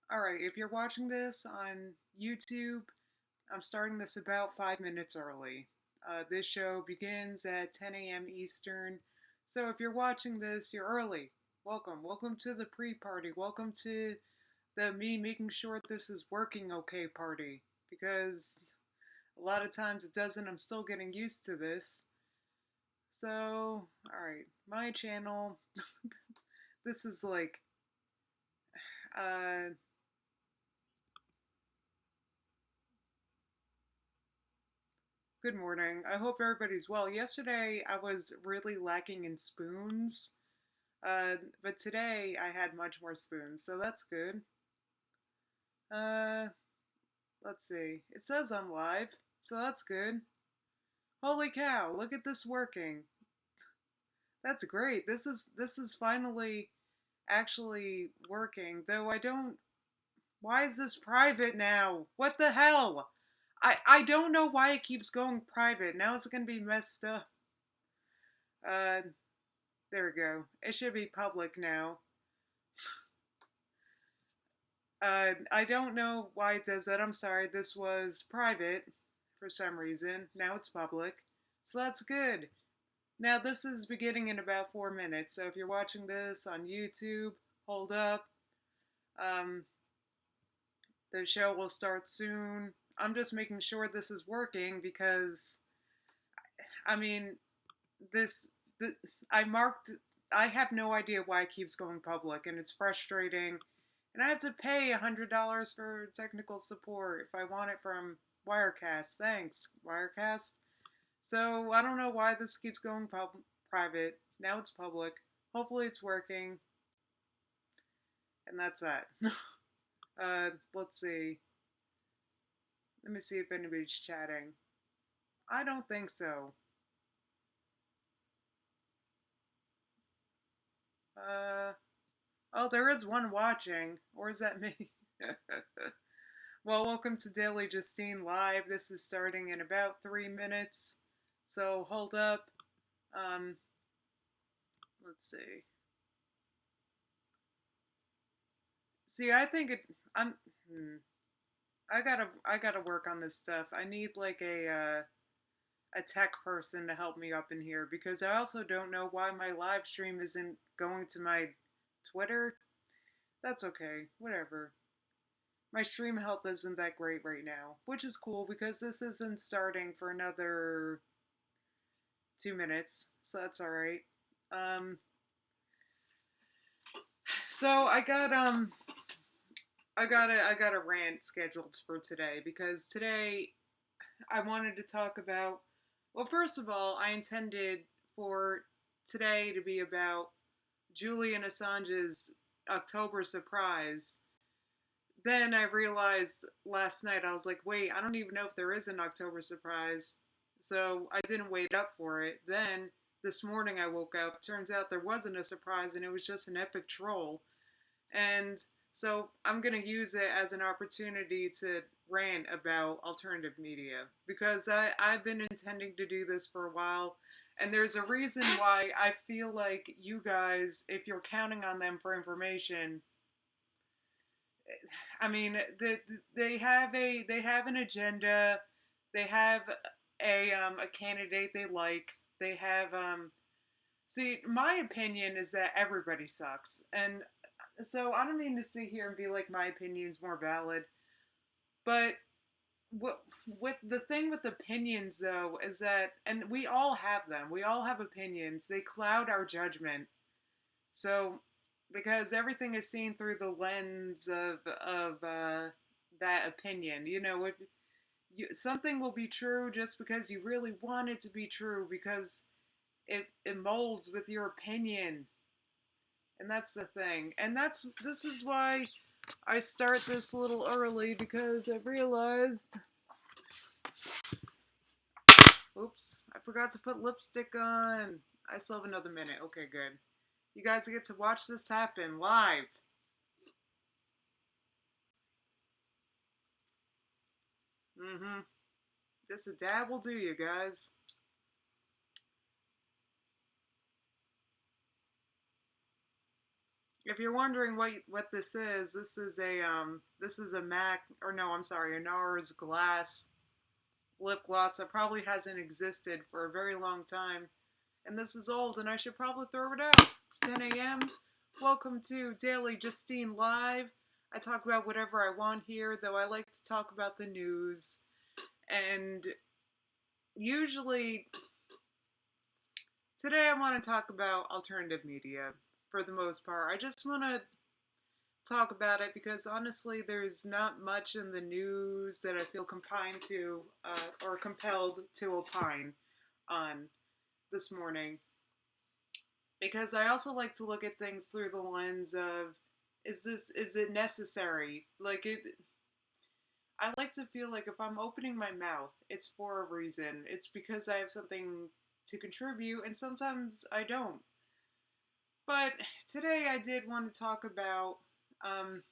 Alright, if you're watching this on YouTube, I'm starting this about 5 minutes early. This show begins at 10 a.m. Eastern, so if you're watching this, you're early. Welcome. Welcome to the pre-party. Welcome to the me making sure this is working okay party. Because a lot of times it doesn't, I'm still getting used to this. So, alright, my channel, this is like, uh, good morning. I hope everybody's well. Yesterday I was really lacking in spoons, but today I had much more spoons, so that's good. Uh, let's see. It says I'm live, so that's good. Holy cow! Look at this working. That's great. This is finally actually working. Though I don't. Why is this private now? What the hell? I don't know why it keeps going private. Now it's gonna be messed up. Uh, There we go. It should be public now. I don't know why it does that. I'm sorry. This was private for some reason. Now it's public. So that's good. Now this is beginning in about 4 minutes. So if you're watching this on YouTube, hold up. Um, the show will start soon. I'm just making sure this is working because, I mean, this, the, I marked, I have no idea why it keeps going public and it's frustrating. And I have to pay $100 for technical support if I want it from Wirecast. Thanks, Wirecast. So I don't know why this keeps going private. Now it's public. Hopefully it's working. And that's that. Let's see. Let me see if anybody's chatting. I don't think so. Uh, oh, there is one watching. Or is that me? Well, welcome to Daily Justine Live. This is starting in about 3 minutes. So hold up. Um, let's see. See, I think it. I'm. I gotta work on this stuff. I need like a tech person to help me up in here because I also don't know why my live stream isn't going to my Twitter. That's okay. Whatever. My stream health isn't that great right now, which is cool because this isn't starting for another 2 minutes, so that's all right. Um, so I got a rant scheduled for today because today I wanted to talk about. Well, first of all, I intended for today to be about Julian Assange's October surprise. Then I realized last night, I was like, wait, I don't even know if there is an October surprise. So I didn't wait up for it. Then this morning I woke up. Turns out there wasn't a surprise and it was just an epic troll. And so I'm going to use it as an opportunity to rant about alternative media because I've been intending to do this for a while. And there's a reason why I feel like you guys, if you're counting on them for information, I mean, they have an agenda. They have a candidate they like. They have see, my opinion is that everybody sucks, and so I don't mean to sit here and be like my opinion's more valid, but what the thing with opinions though is that, and we all have them. We all have opinions. They cloud our judgment. So because everything is seen through the lens of that opinion, something will be true just because you really want it to be true because it molds with your opinion. And that's the thing. And this is why I start this a little early because I realized, oops, I forgot to put lipstick on. I still have another minute. Okay, good. You guys get to watch this happen live. Mm-hmm. Just a dab will do, you guys. If you're wondering what this is a MAC, or no, I'm sorry, a NARS glass lip gloss that probably hasn't existed for a very long time. And this is old, and I should probably throw it out. It's 10 a.m. Welcome to Daily Justine Live. I talk about whatever I want here, though I like to talk about the news. And usually, today I want to talk about alternative media for the most part. I just want to talk about it because honestly, there's not much in the news that I feel compelled to or compelled to opine on this morning. Because I also like to look at things through the lens of is it necessary? I like to feel like if I'm opening my mouth, it's for a reason. It's because I have something to contribute, and sometimes I don't. But today I did want to talk about um,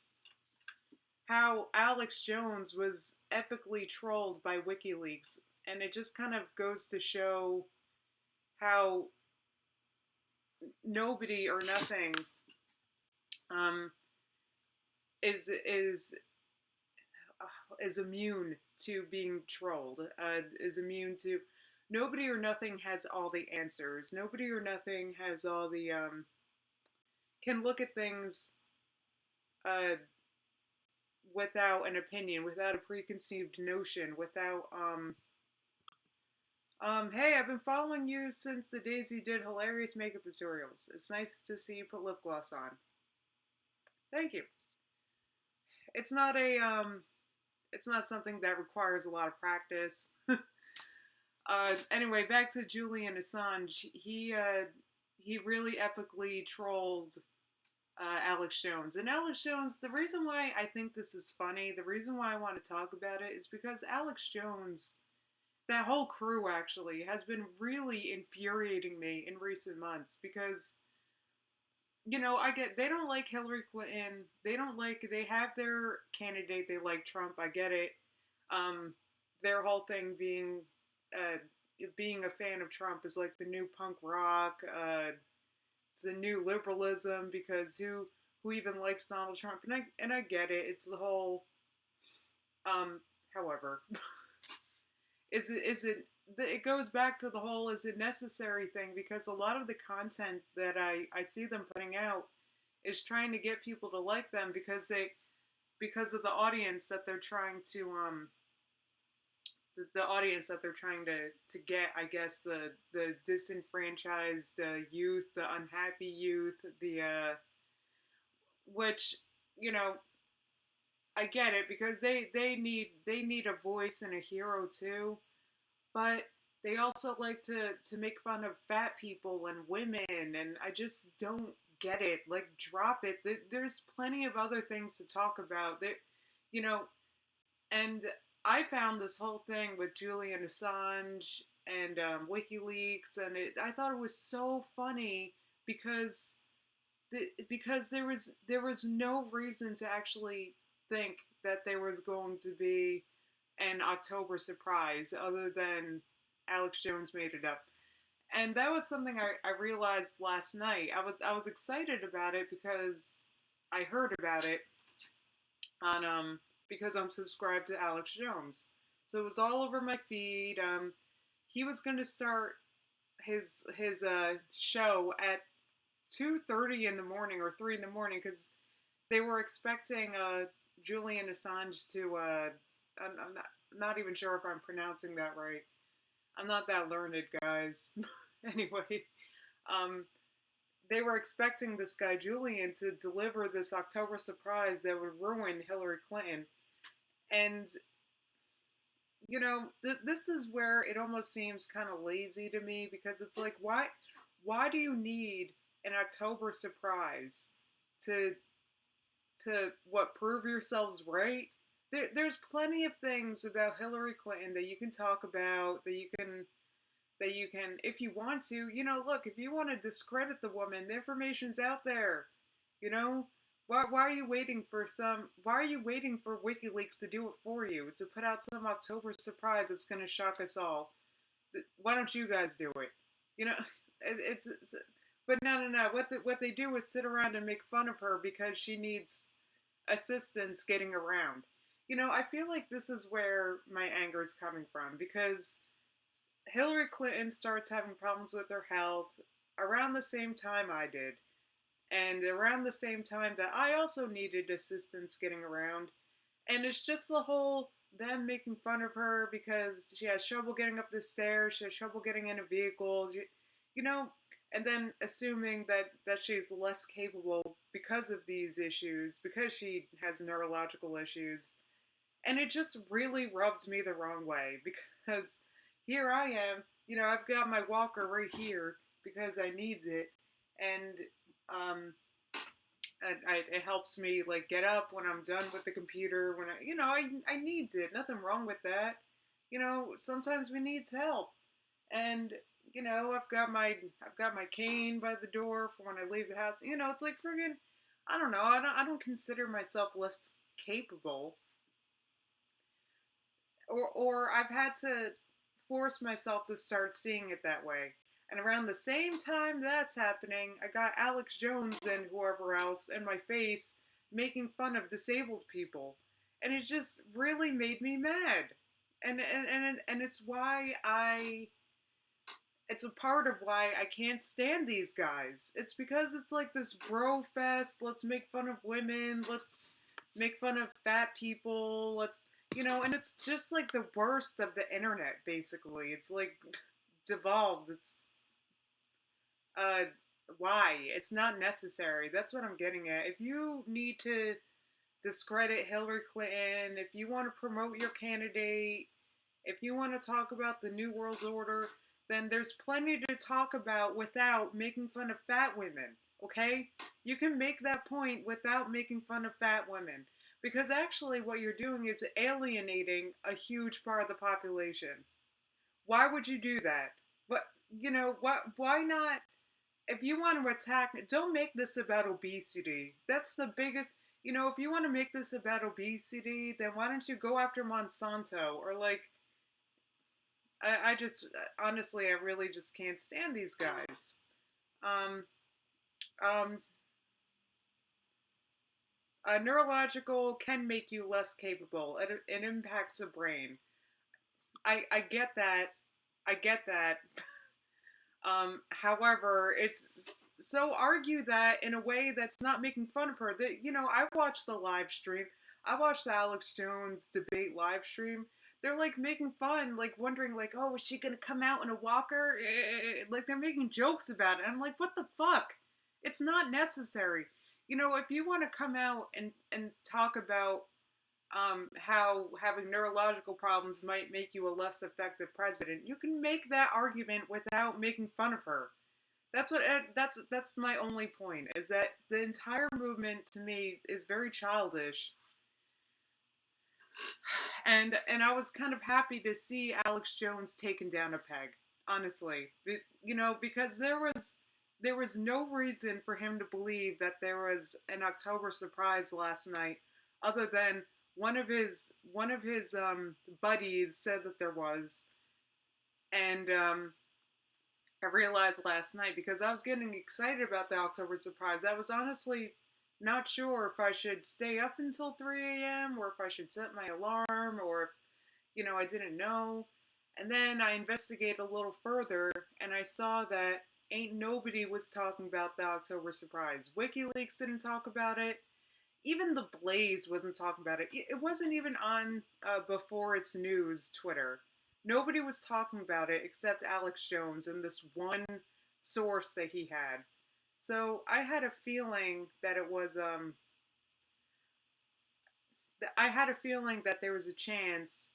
how Alex Jones was epically trolled by WikiLeaks, and it just kind of goes to show how nobody or nothing um, is is immune to being trolled. Is immune to nobody or nothing has all the answers. Nobody or nothing has all the can look at things uh, without an opinion, without a preconceived notion, without hey, I've been following you since the days you did hilarious makeup tutorials. It's nice to see you put lip gloss on. Thank you. It's not a it's not something that requires a lot of practice. Anyway, back to Julian Assange. He really epically trolled Alex Jones. And Alex Jones, the reason why I think this is funny, the reason why I want to talk about it is because Alex Jones, that whole crew actually, has been really infuriating me in recent months because, I get they don't like Hillary Clinton. They have their candidate, they like Trump, I get it. Um, their whole thing being a fan of Trump is like the new punk rock. It's the new liberalism because who even likes Donald Trump? And I get it. It's the whole. However, is it it goes back to the whole is it necessary thing because a lot of the content that I see them putting out is trying to get people to like them because of the audience that they're trying to the audience that they're trying to get, I guess, the disenfranchised youth, the unhappy youth, the which you know I get it because they need a voice and a hero too, but they also like to make fun of fat people and women, and I just don't get it. Like, drop it. There's plenty of other things to talk about. You know, and I found this whole thing with Julian Assange and WikiLeaks, and I thought it was so funny because because there was no reason to actually think that there was going to be an October surprise other than Alex Jones made it up. And that was something I realized last night. I was excited about it because I heard about it on because I'm subscribed to Alex Jones. So it was all over my feed. He was going to start his show at 2:30 in the morning or 3 in the morning because they were expecting Julian Assange to. I'm not even sure if I'm pronouncing that right. I'm not that learned, guys. Anyway, um, they were expecting this guy Julian to deliver this October surprise that would ruin Hillary Clinton, and this is where it almost seems kind of lazy to me because it's like why do you need an October surprise to what prove yourselves right? There's plenty of things about Hillary Clinton that you can talk about that you can if you want to. Look, if you want to discredit the woman, the information's out there. You know, why are you waiting for WikiLeaks to do it for you, to put out some October surprise that's going to shock us all? Why don't you guys do it? You know, it's But no, no, no. What they do is sit around and make fun of her because she needs assistance getting around. I feel like this is where my anger is coming from because Hillary Clinton starts having problems with her health around the same time I did, and around the same time that I also needed assistance getting around. And it's just the whole them making fun of her because she has trouble getting up the stairs, she has trouble getting in a vehicle, you know, and then assuming that she's less capable because of these issues, because she has neurological issues. And it just really rubbed me the wrong way because here I am, I've got my walker right here because I needs it, and um, it helps me like get up when I'm done with the computer. When I needs it. Nothing wrong with that. Sometimes we needs help, and I've got my cane by the door for when I leave the house. It's like friggin', I don't know. I don't consider myself less capable, or I've had to force myself to start seeing it that way. And around the same time that's happening, I got Alex Jones and whoever else in my face making fun of disabled people. And it just really made me mad. And it's a part of why I can't stand these guys. It's because it's like this bro fest. Let's make fun of women. Let's make fun of fat people. And it's just like the worst of the internet, basically. It's like devolved. Uh, why? It's not necessary. That's what I'm getting at. If you need to discredit Hillary Clinton, if you want to promote your candidate, if you want to talk about the New World Order, then there's plenty to talk about without making fun of fat women, okay? You can make that point without making fun of fat women. Because actually, what you're doing is alienating a huge part of the population. Why would you do that? What, why not? If you want to attack, don't make this about obesity. That's the biggest. If you want to make this about obesity, then why don't you go after Monsanto or like I just honestly, I really just can't stand these guys. Um, um, Neurological can make you less capable. It impacts the brain. I get that. I get that. However, it's so argue that in a way that's not making fun of her. That I watched the live stream. I watched the Alex Jones debate live stream. They're like making fun, like wondering, like, oh, is she gonna come out in a walker? Like they're making jokes about it. I'm like, what the fuck? It's not necessary. If you want to come out and talk about how having neurological problems might make you a less effective president, you can make that argument without making fun of her. That's my only point. Is that the entire movement to me is very childish, and I was kind of happy to see Alex Jones taken down a peg. Honestly, because there was no reason for him to believe that there was an October surprise last night, other than one of his buddies said that there was, and I realized last night because I was getting excited about the October surprise. I was honestly not sure if I should stay up until 3 a.m. or if I should set my alarm or if I didn't know. And then I investigated a little further and I saw that ain't nobody was talking about the October surprise. WikiLeaks didn't talk about it. Even the Blaze wasn't talking about it. It wasn't even on before it's news Twitter. Nobody was talking about it except Alex Jones and this one source that he had. So I had a feeling that it was I had a feeling that there was a chance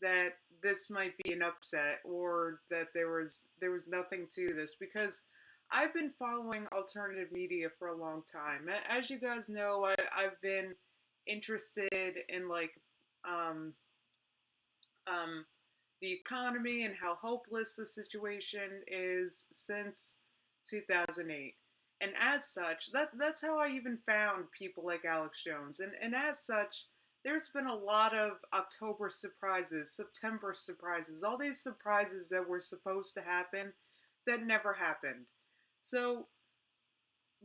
that this might be an upset or that there was nothing to this because I've been following alternative media for a long time. As you guys know, I've been interested in like um, um, the economy and how hopeless the situation is since 2008. And as such, that's how I even found people like Alex Jones. And as such, there's been a lot of October surprises, September surprises, all these surprises that were supposed to happen that never happened. So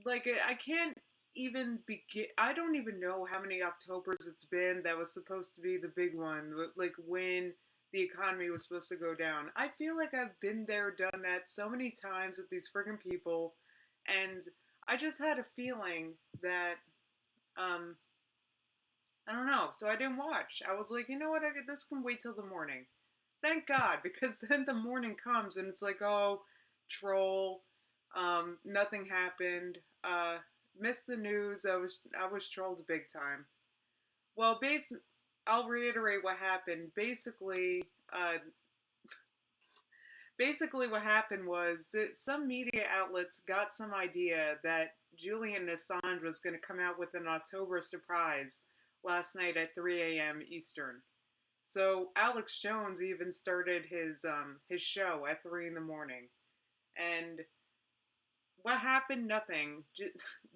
like I can't even begin. I don't even know how many Octobers it's been that was supposed to be the big one, like when the economy was supposed to go down. I feel like I've been there, done that so many times with these friggin' people, and I just had a feeling that um I don't know, so I didn't watch. I was like, you know what, this can wait till the morning. Thank God, because then the morning comes and it's like, oh, troll, nothing happened. Missed the news. I was trolled big time. Well, I'll reiterate what happened. Basically, what happened was that some media outlets got some idea that Julian Assange was going to come out with an October surprise last night at 3 a.m. Eastern. So Alex Jones even started his show at 3 in the morning, and what happened? Nothing.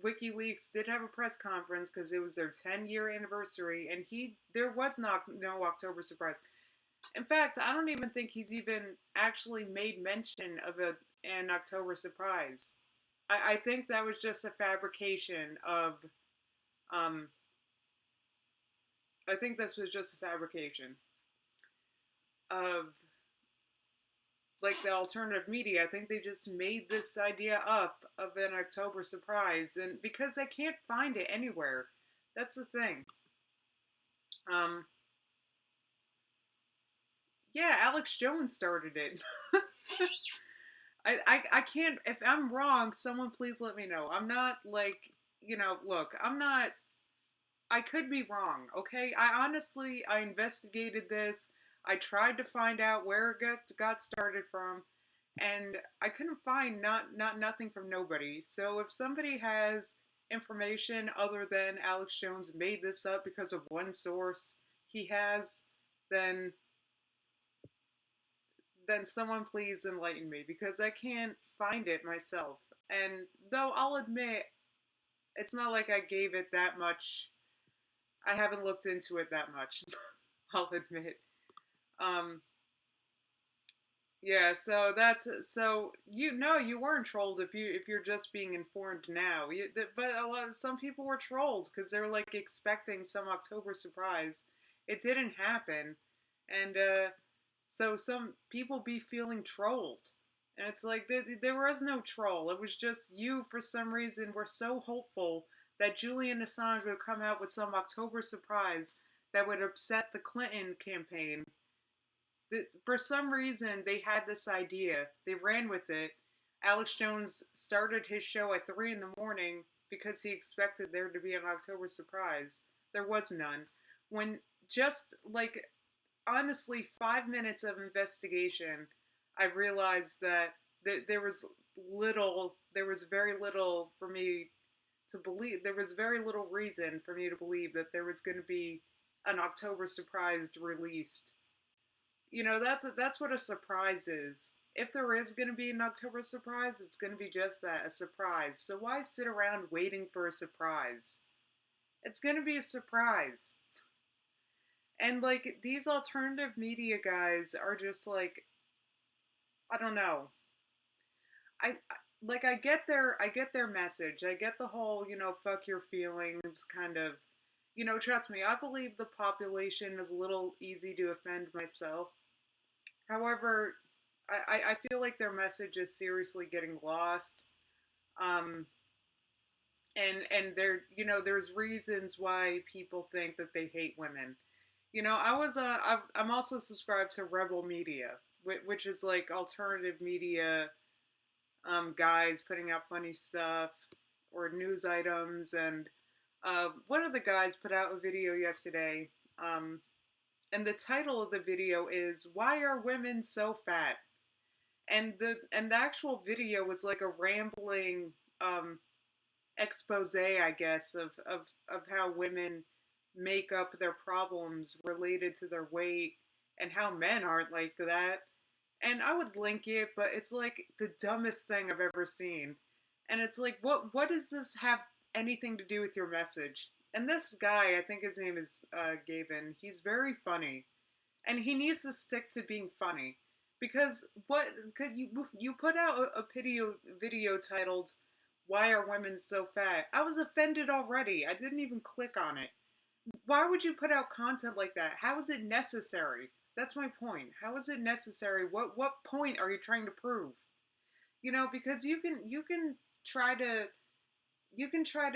WikiLeaks did have a press conference because it was their 10-year anniversary, and there was not no October surprise. In fact, I don't even think he's even actually made mention of an October surprise. I think that was just a fabrication of. Um, I think this was just a fabrication of like the alternative media. I think they just made this idea up of an October surprise, and because I can't find it anywhere, that's the thing. Um, yeah, Alex Jones started it. I can't. If I'm wrong, someone please let me know. I'm not like Look, I'm not. I could be wrong. Okay, I investigated this. I tried to find out where it got started from, and I couldn't find nothing from nobody. So if somebody has information other than Alex Jones made this up because of one source he has, then someone please enlighten me because I can't find it myself. And though I'll admit it's not like I gave it that much. I haven't looked into it that much. I'll admit. Um, Yeah, so that's so you know you weren't trolled if you're just being informed now. But some people were trolled because they're like expecting some October surprise. It didn't happen, and so some people be feeling trolled, and it's like there was no troll. It was just you for some reason were so hopeful that Julian Assange would come out with some October surprise that would upset the Clinton campaign. For some reason they had this idea. They ran with it. Alex Jones started his show at 3 in the morning because he expected there to be an October surprise. There was none. When just like honestly 5 minutes of investigation, I realized that there was very little for me to believe. There was very little reason for me to believe that there was going to be an October surprise released. That's what a surprise is. If there is going to be an October surprise, it's going to be just that, a surprise. So why sit around waiting for a surprise? It's going to be a surprise. And like these alternative media guys are just like I don't know. I get their message. I get the whole, fuck your feelings kind of. Trust me, I believe the population is a little easy to offend myself. However, I feel like their message is seriously getting lost. Um, there's reasons why people think that they hate women. I'm also subscribed to Rebel Media, which is like alternative media guys putting out funny stuff or news items. And one of the guys put out a video yesterday, and the title of the video is "Why Are Women So Fat?" And the actual video was like a rambling um, expose, I guess, of how women make up their problems related to their weight and how men aren't like that. And I would link it, but it's like the dumbest thing I've ever seen. And it's like, what does this have anything to do with your message? And this guy, I think his name is Gavin. He's very funny, and he needs to stick to being funny because what could you put out a video titled Why are women so fat? I was offended already. I didn't even click on it. Why would you put out content like that? How is it necessary? That's my point. How is it necessary? What point are you trying to prove? Because you can try to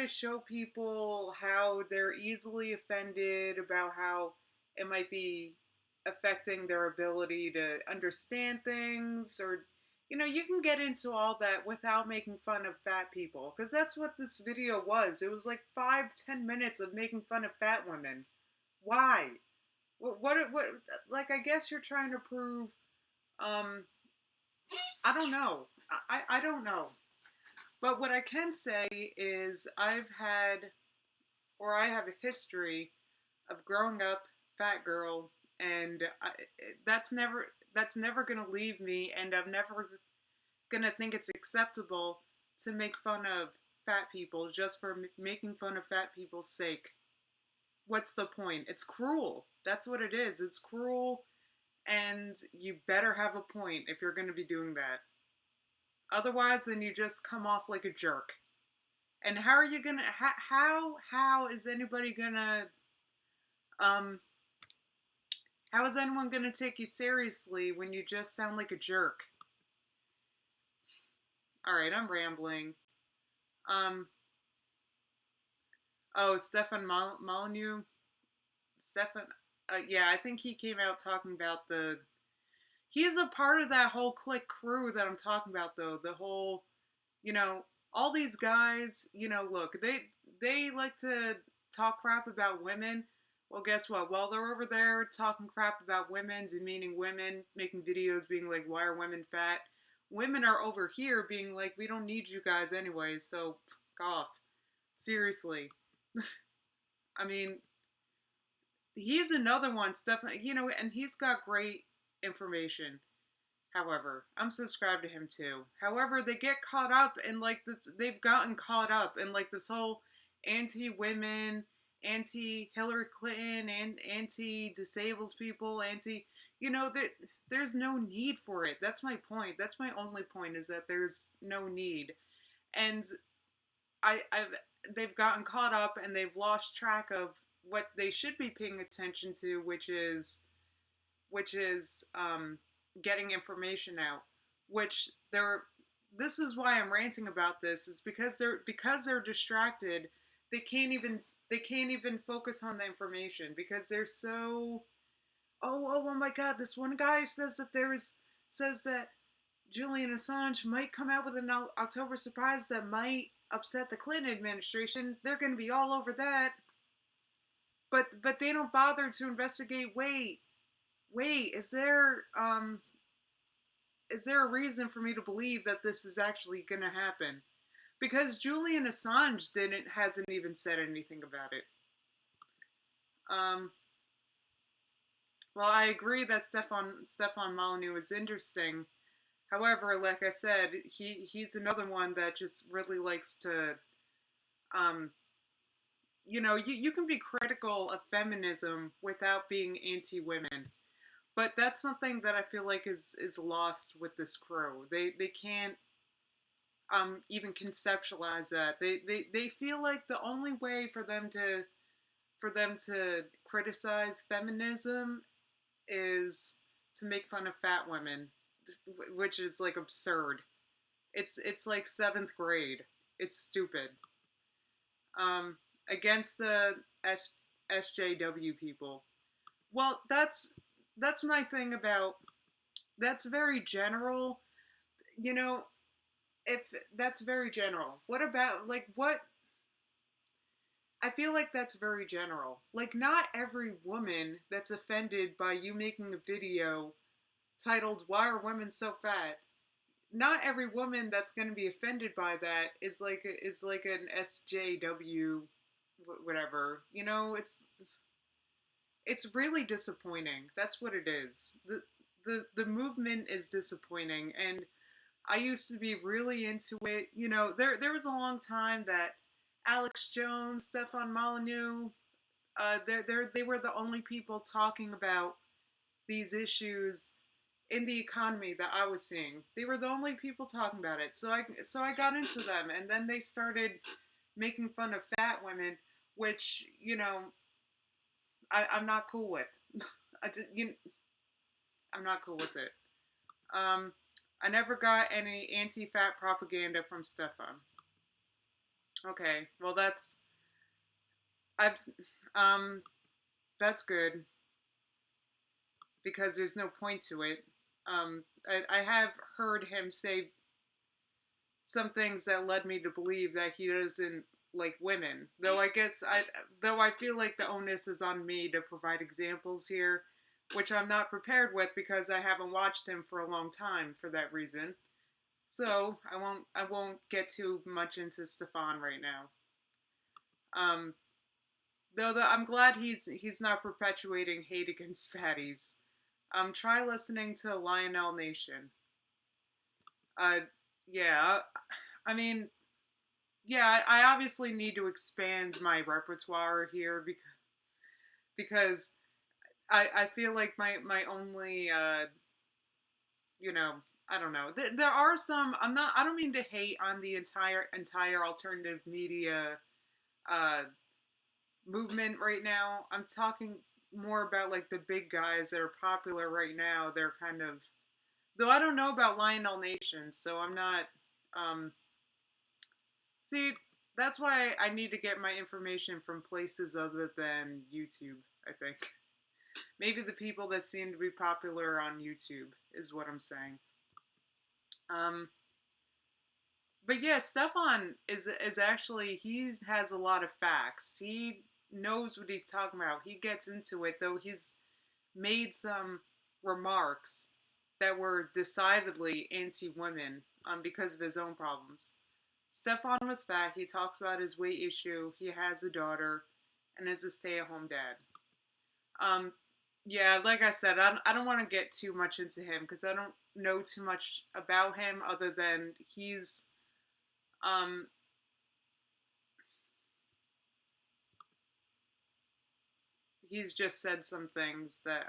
show people how they're easily offended about how it might be affecting their ability to understand things, or you can get into all that without making fun of fat people, because that's what this video was. It was like 5-10 minutes of making fun of fat women. Why? What like, I guess you're trying to prove, um I don't know. I don't know. But what I can say is I have a history of growing up fat girl, and that's never gonna leave me, and I'm never gonna think it's acceptable to make fun of fat people just for making fun of fat people's sake. What's the point? It's cruel. That's what it is. It's cruel, and you better have a point if you're gonna be doing that. Otherwise, then you just come off like a jerk. And how are you gonna? How is anybody gonna? Um, how is anyone gonna take you seriously when you just sound like a jerk? All right, I'm rambling. Um, oh, Stefan Molyneux. Stefan. Yeah, I think he came out talking about the. He is a part of that whole clique crew that I'm talking about, though. The whole, you know, all these guys. Look, they like to talk crap about women. Well, guess what? While they're over there talking crap about women, demeaning women, making videos being like, why are women fat? Women are over here being like, we don't need you guys anyway, so fuck off. Seriously. I mean, he's another one, and he's got great information. However, I'm subscribed to him too. However, they get caught up in like this. They've gotten caught up in like this whole anti-women, anti-Hillary Clinton, and anti-disabled people, anti. There's no need for it. That's my point. That's my only point, is that there's no need, and I've they've gotten caught up and they've lost track of what they should be paying attention to, which is getting information out. Which they're. This is why I'm ranting about this. Is because they're distracted. They can't even they can't even focus on the information because they're so. Oh my God! This one guy says that Julian Assange might come out with an October surprise that might upset the Clinton administration. They're going to be all over that. But they don't bother to investigate. Wait, is there a reason for me to believe that this is actually going to happen? Because Julian Assange hasn't even said anything about it. Um, well, I agree that Stefan Molyneux is interesting. However, like I said, he's another one that just really likes to, um, you can be critical of feminism without being anti-women. But that's something that I feel like is lost with this crew. They can't even conceptualize that. They feel like the only way for them to criticize feminism is to make fun of fat women, which is like absurd. It's like seventh grade. It's stupid. Against the SJW people. Well, that's my thing about. That's very general. You know, if that's very general. What about like what? I feel like that's very general. Like, not every woman that's offended by you making a video titled "Why Are Women So Fat," not every woman that's going to be offended by that is like an SJW, whatever. It's really disappointing. That's what it is. The movement is disappointing, and I used to be really into it. There was a long time that Alex Jones, Stefan Molyneux, they were the only people talking about these issues in the economy that I was seeing. They were the only people talking about it. So I got into them, and then they started making fun of fat women, which I'm not cool with. I just, I'm not cool with it. Um, I never got any anti-fat propaganda from Stefan. Okay, well I've um that's good because there's no point to it. I have heard him say some things that led me to believe that he doesn't like women. Though I feel like the onus is on me to provide examples here, which I'm not prepared with because I haven't watched him for a long time for that reason. So I won't get too much into Stefan right now. Um, I'm glad he's not perpetuating hate against fatties. Try listening to Lionel Nation. Uh, yeah, I mean, yeah, I obviously need to expand my repertoire here because I feel like my only you know I don't know. There are some. I don't mean to hate on the entire alternative media uh, movement right now. I'm talking more about like the big guys that are popular right now. They're kind of, though I don't know about Lionel Nation, so I'm not. Um, See, that's why I need to get my information from places other than YouTube. I think maybe the people that seem to be popular on YouTube is what I'm saying. Um, but yeah, Stefan is actually he has a lot of facts. He knows what he's talking about. He gets into it, though he's made some remarks that were decidedly anti-women because of his own problems. Stefan was fat. He talks about his weight issue. He has a daughter and is a stay-at-home dad. Um, yeah, like I said, I don't want to get too much into him because I don't know too much about him other than um, he's just said some things that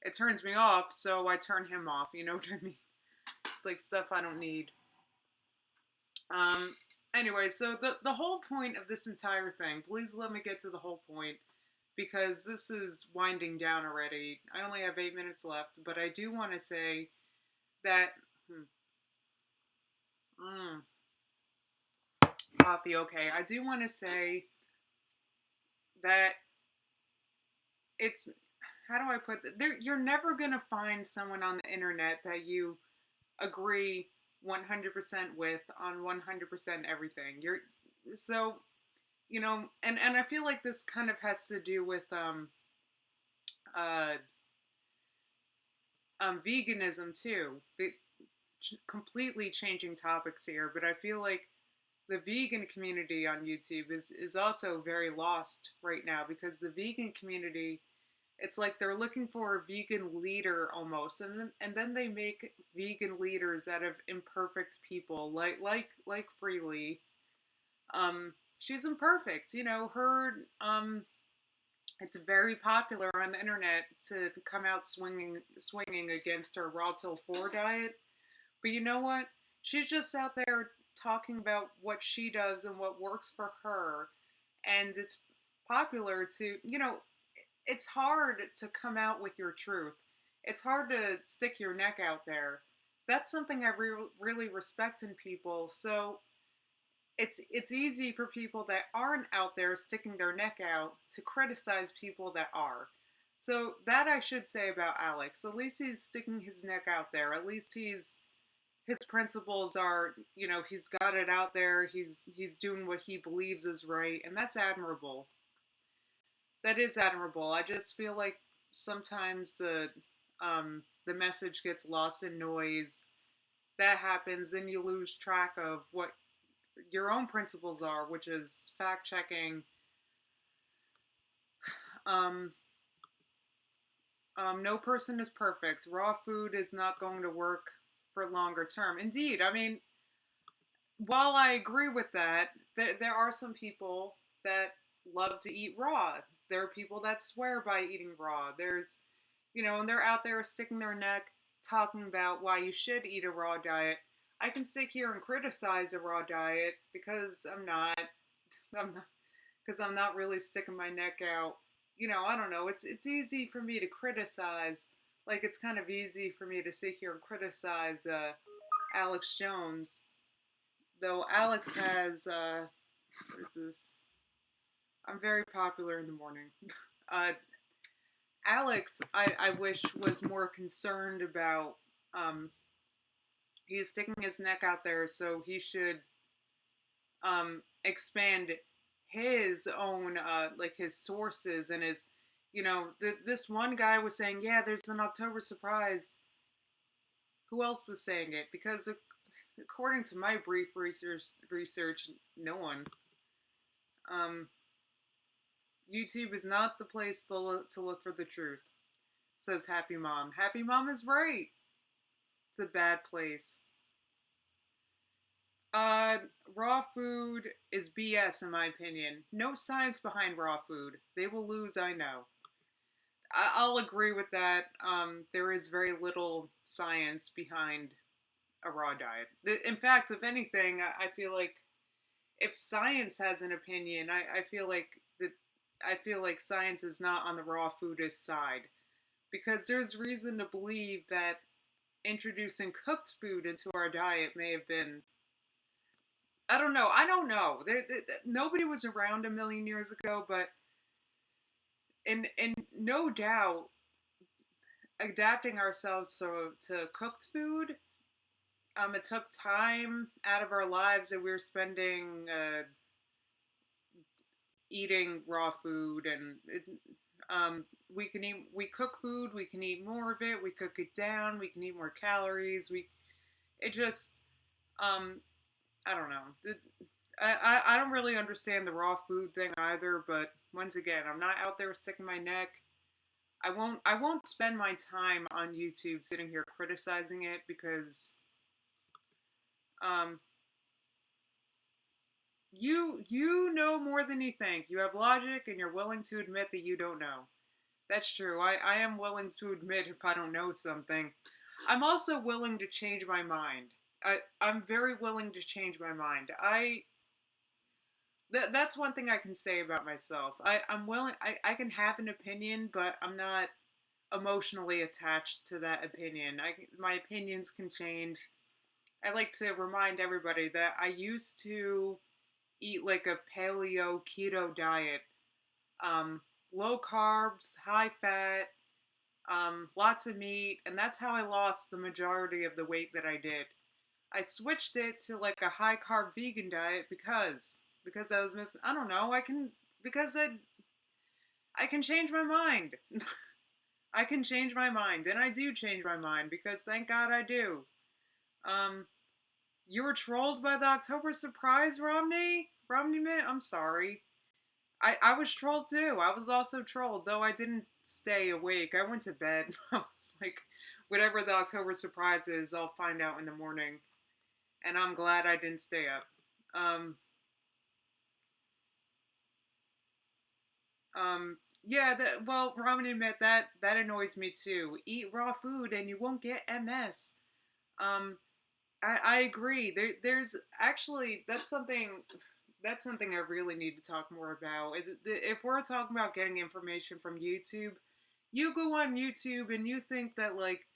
it turns me off, so I turn him off. You know what I mean? It's like stuff I don't need. Um, anyway, so the whole point of this entire thing, please let me get to the whole point because this is winding down already. I only have 8 minutes left, but I do want to say that mm, coffee. Okay, I do want to say that it's how do I put that? You're never gonna find someone on the internet that you agree 100% with on 100% everything. You're so and I feel like this kind of has to do with uh veganism too. Completely changing topics here, but I feel like the vegan community on YouTube is also very lost right now because the vegan community, it's like they're looking for a vegan leader almost, and then they make vegan leaders out of imperfect people like Freely. She's imperfect, her it's very popular on the internet to come out swinging against her raw till 4 diet. But you know what? She's just out there talking about what she does and what works for her. And it's popular it's hard to come out with your truth. It's hard to stick your neck out there. That's something I really respect in people. So it's easy for people that aren't out there sticking their neck out to criticize people that are. So that I should say about Alex. At least he's sticking his neck out there. At least his principles are, he's got it out there. He's doing what he believes is right, and that's admirable. That is admirable. I just feel like sometimes the message gets lost in noise. That happens, and you lose track of what your own principles are, which is fact checking. Um, no person is perfect. Raw food is not going to work for longer term. Indeed, I mean, while I agree with that, there are some people that love to eat raw. There are people that swear by eating raw. There's, And they're out there sticking their neck talking about why you should eat a raw diet. I can sit here and criticize a raw diet because I'm not, because I'm not really sticking my neck out. I don't know. It's easy for me to criticize. Like it's kind of easy for me to sit here and criticize Alex Jones, though Alex has what is this? I'm very popular in the morning. Uh, Alex, I wish was more concerned about. Um, he's sticking his neck out there, so he should expand his own like his sources and his. This one guy was saying, yeah, there's an October surprise. Who else was saying it? Because according to my brief research, no one. Um, YouTube is not the place to look for the truth, says Happy Mom. Happy Mom is right. It's a bad place. Uh, Raw food is BS in my opinion. No science behind raw food. They will lose, I know. I'll agree with that. There is very little science behind a raw diet. In fact, if anything, I feel like if science has an opinion, I feel like science is not on the raw foodist side because there's reason to believe that introducing cooked food into our diet may have been. I don't know. I don't know. Nobody was around a million years ago, but in no doubt, adapting ourselves to cooked food. It took time out of our lives that we were spending eating raw food, and we cook food. We can eat more of it. We cook it down. We can eat more calories. It just um, I don't know. I don't really understand the raw food thing either, but once again, I'm not out there sticking my neck. I won't spend my time on YouTube sitting here criticizing it because um you know more than you think. You have logic and you're willing to admit that you don't know. That's true. I am willing to admit if I don't know something. I'm also willing to change my mind. I'm very willing to change my mind. That's one thing I can say about myself. I'm willing. I can have an opinion, but I'm not emotionally attached to that opinion. My opinions can change. I like to remind everybody that I used to eat like a paleo keto diet, um, low carbs, high fat, lots of meat, and that's how I lost the majority of the weight that I did. I switched it to like a high carb vegan diet because I was missing. I don't know. Because I can change my mind. I can change my mind, and I do change my mind because thank God I do. Um, you were trolled by the October surprise, Romney. Romney, man, I'm sorry. I was trolled too. I was also trolled, though I didn't stay awake. I went to bed. I was like, whatever the October surprise is, I'll find out in the morning. And I'm glad I didn't stay up. Um, yeah, well, Romney admit that annoys me too. Eat raw food and you won't get MS. Um, I agree. There's actually that's something I really need to talk more about. If we're talking about getting information from YouTube, you go on YouTube and you think that like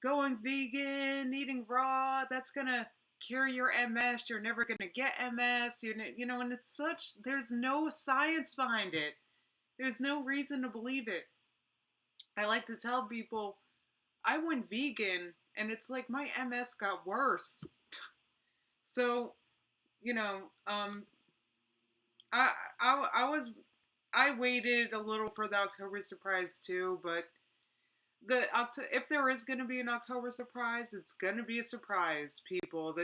going vegan, eating raw, that's gonna cure your MS. You're never gonna get MS. And it's such. There's no science behind it. There's no reason to believe it. I like to tell people I went vegan and it's like my MS got worse. So, you know, I, I was, I waited a little for the October surprise too, but if there is going to be an October surprise, it's going to be a surprise, people.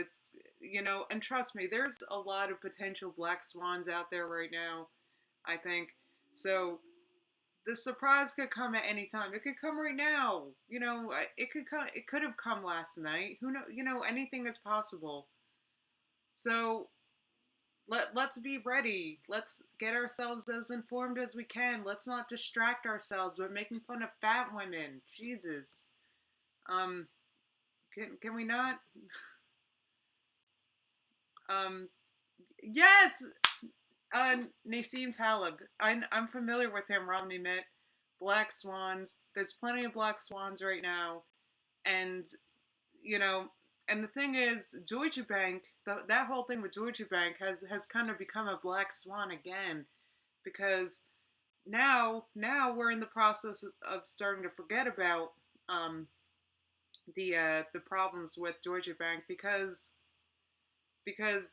And trust me, there's a lot of potential black swans out there right now, I think. So the surprise could come at any time. It could come right now. It could come. It could have come last night. Who know? Anything is possible. So Let's be ready. Let's get ourselves as informed as we can. Let's not distract ourselves with making fun of fat women. Jesus. Um, can we not? Um, yes. Nassim Talib. I'm familiar with him. Romney Mitt. Black swans. There's plenty of black swans right now, and you know, and the thing is, Deutsche Bank. That whole thing with Deutsche Bank has kind of become a black swan again, because now we're in the process of starting to forget about um, the problems with Deutsche Bank, because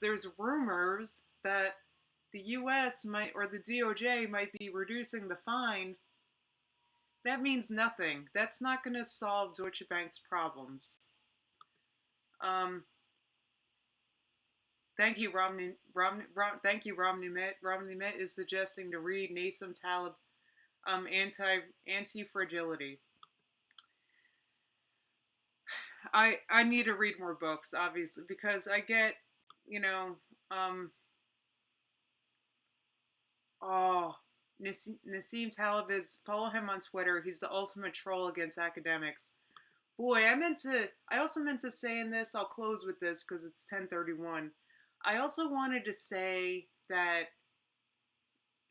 there's rumors that the U.S. might, or the DOJ might be reducing the fine. That means nothing. That's not going to solve Deutsche Bank's problems. Um, thank you, thank you, Romney Mitt. Romney Mitt is suggesting to read Nassim Taleb, anti fragility. I need to read more books, obviously, because I get, you know, um, oh, Nassim Taleb is, follow him on Twitter. He's the ultimate troll against academics. Boy, I also meant to say in this, I'll close with this because it's 10:31. I also wanted to say that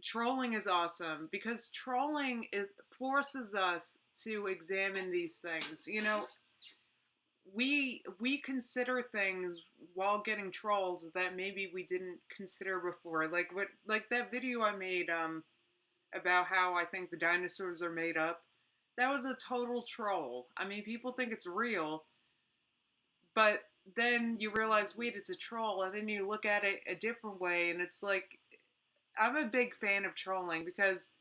trolling is awesome because trolling forces us to examine these things. We consider things while getting trolls that maybe we didn't consider before. Like that video I made about how I think the dinosaurs are made up. That was a total troll. I mean, people think it's real, but then you realize, wait, it's a troll, and then you look at it a different way, and it's like, I'm a big fan of trolling because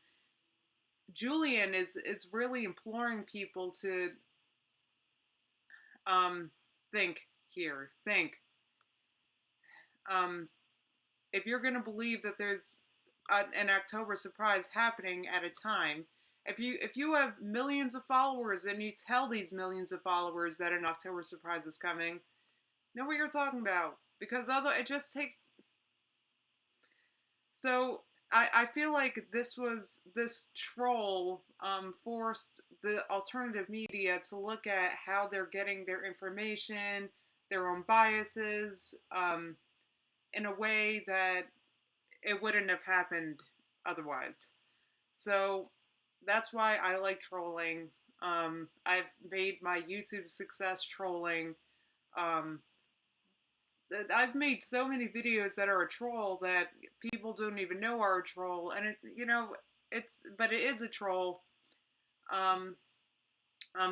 Julian is really imploring people to um think here. Think. Um if you're going to believe that there's an October surprise happening at a time, if you have millions of followers and you tell these millions of followers that an October surprise is coming, know what you're talking about, because other it just takes. So I feel like this troll forced the alternative media to look at how they're getting their information, their own biases, in a way that it wouldn't have happened otherwise. So that's why I like trolling. I've made my YouTube success trolling. Um, I've made so many videos that are a troll that people don't even know are a troll, and but it is a troll. Um,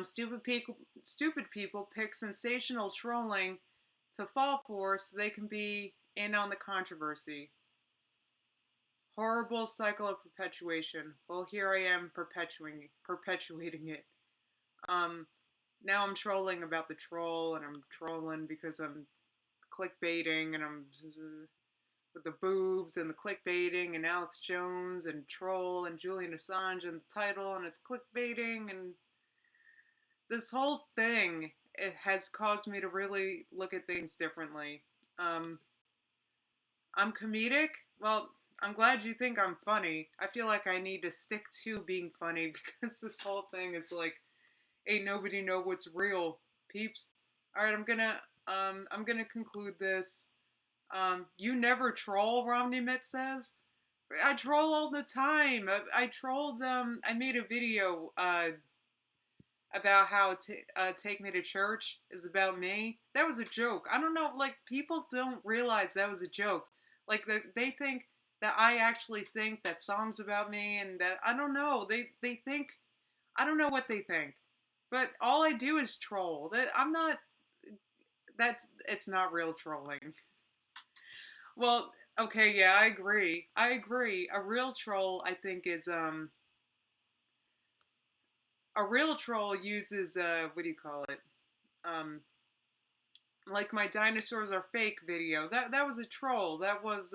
stupid people pick sensational trolling to fall for so they can be in on the controversy. Horrible cycle of perpetuation. Well, here I am perpetuating it. Um, Now I'm trolling about the troll, and I'm trolling because I'm clickbaiting, and I'm with the boobs and the clickbaiting and Alex Jones and troll and Julian Assange and the title, and it's clickbaiting, and this whole thing, it has caused me to really look at things differently. Um, I'm comedic. Well, I'm glad you think I'm funny. I feel like I need to stick to being funny because this whole thing is like, ain't nobody know what's real, peeps. All right, I'm gonna conclude this. You never troll, Romney Mitt says. I troll all the time. I trolled. I made a video about how Take Me to Church is about me. That was a joke. I don't know. Like, people don't realize that was a joke. Like, they think that I actually think that song's about me, and that I don't know. They think, I don't know what they think. But all I do is troll. That I'm not. That's It's not real trolling. Well, okay, yeah, I agree. I agree. A real troll uses what do you call it? Um like my dinosaurs are fake video. That was a troll. That was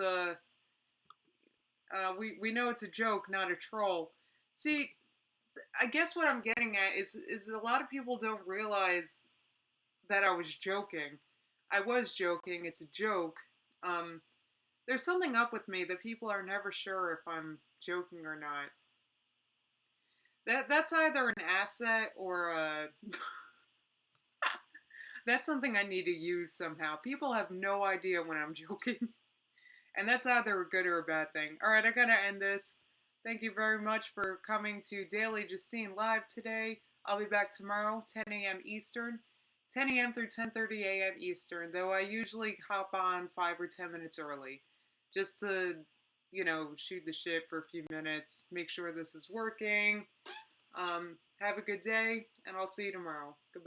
we know it's a joke, not a troll. See, I guess what I'm getting at is a lot of people don't realize that I was joking. I was joking. It's a joke. Um There's something up with me that people are never sure if I'm joking or not. That's either an asset or that's something I need to use somehow. People have no idea when I'm joking. And that's either a good or a bad thing. All right, I gotta end this. Thank you very much for coming to Daily Justine Live today. I'll be back tomorrow, 10 a.m. Eastern, 10 a.m. through 10:30 a.m. Eastern. Though I usually hop on 5 or 10 minutes early, just to, shoot the shit for a few minutes, make sure this is working. Have a good day, and I'll see you tomorrow. Goodbye.